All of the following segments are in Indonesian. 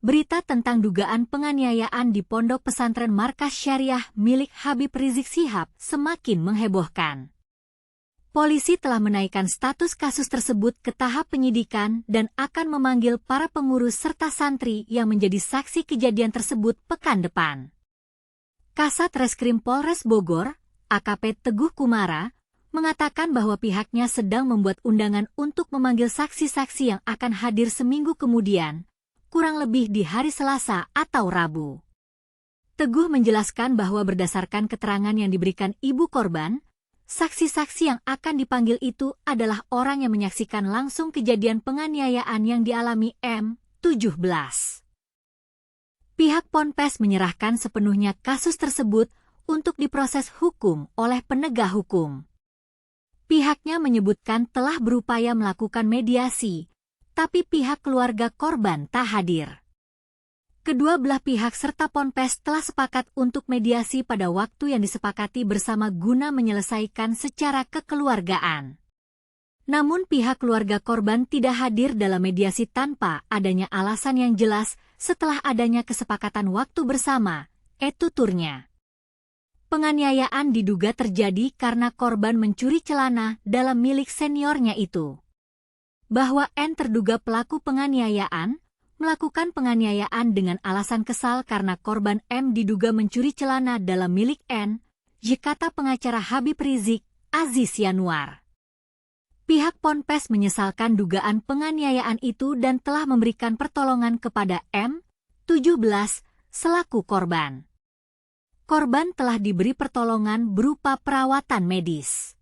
Berita tentang dugaan penganiayaan di Pondok Pesantren Markas Syariah milik Habib Rizik Syihab semakin menghebohkan. Polisi telah menaikkan status kasus tersebut ke tahap penyidikan dan akan memanggil para pengurus serta santri yang menjadi saksi kejadian tersebut pekan depan. Kasat Reskrim Polres Bogor, AKP Teguh Kumara, mengatakan bahwa pihaknya sedang membuat undangan untuk memanggil saksi-saksi yang akan hadir seminggu kemudian, kurang lebih di hari Selasa atau Rabu. Teguh menjelaskan bahwa berdasarkan keterangan yang diberikan ibu korban, saksi-saksi yang akan dipanggil itu adalah orang yang menyaksikan langsung kejadian penganiayaan yang dialami M17. Pihak Ponpes menyerahkan sepenuhnya kasus tersebut untuk diproses hukum oleh penegak hukum. Pihaknya menyebutkan telah berupaya melakukan mediasi, tapi pihak keluarga korban tak hadir. Kedua belah pihak serta Ponpes telah sepakat untuk mediasi pada waktu yang disepakati bersama guna menyelesaikan secara kekeluargaan. Namun pihak keluarga korban tidak hadir dalam mediasi tanpa adanya alasan yang jelas setelah adanya kesepakatan waktu bersama, tuturnya. Penganiayaan diduga terjadi karena korban mencuri celana dalam milik seniornya itu. Bahwa N terduga pelaku penganiayaan, melakukan penganiayaan dengan alasan kesal karena korban M diduga mencuri celana dalam milik N, kata pengacara Habib Rizik, Aziz Yanuar. Pihak Ponpes menyesalkan dugaan penganiayaan itu dan telah memberikan pertolongan kepada M17 selaku korban. Korban telah diberi pertolongan berupa perawatan medis.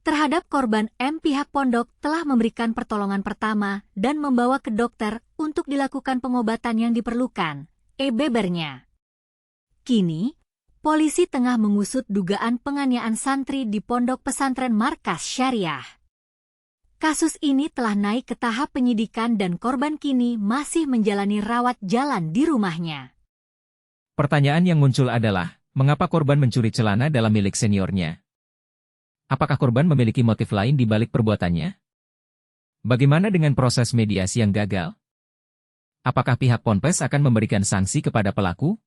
Terhadap korban M, pihak pondok telah memberikan pertolongan pertama dan membawa ke dokter untuk dilakukan pengobatan yang diperlukan, bebernya. Kini, polisi tengah mengusut dugaan penganiayaan santri di Pondok Pesantren Markas Syariah. Kasus ini telah naik ke tahap penyidikan dan korban kini masih menjalani rawat jalan di rumahnya. Pertanyaan yang muncul adalah, mengapa korban mencuri celana dalam milik seniornya? Apakah korban memiliki motif lain di balik perbuatannya? Bagaimana dengan proses mediasi yang gagal? Apakah pihak Ponpes akan memberikan sanksi kepada pelaku?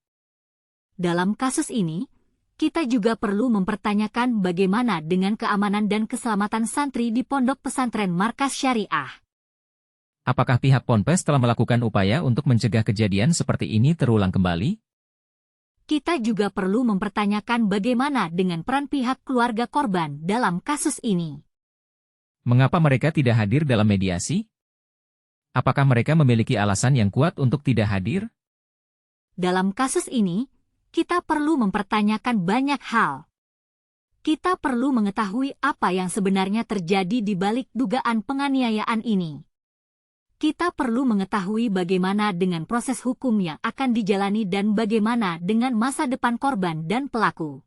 Dalam kasus ini, kita juga perlu mempertanyakan bagaimana dengan keamanan dan keselamatan santri di Pondok Pesantren Markas Syariah. Apakah pihak Ponpes telah melakukan upaya untuk mencegah kejadian seperti ini terulang kembali? Kita juga perlu mempertanyakan bagaimana dengan peran pihak keluarga korban dalam kasus ini. Mengapa mereka tidak hadir dalam mediasi? Apakah mereka memiliki alasan yang kuat untuk tidak hadir? Dalam kasus ini, kita perlu mempertanyakan banyak hal. Kita perlu mengetahui apa yang sebenarnya terjadi di balik dugaan penganiayaan ini. Kita perlu mengetahui bagaimana dengan proses hukum yang akan dijalani dan bagaimana dengan masa depan korban dan pelaku.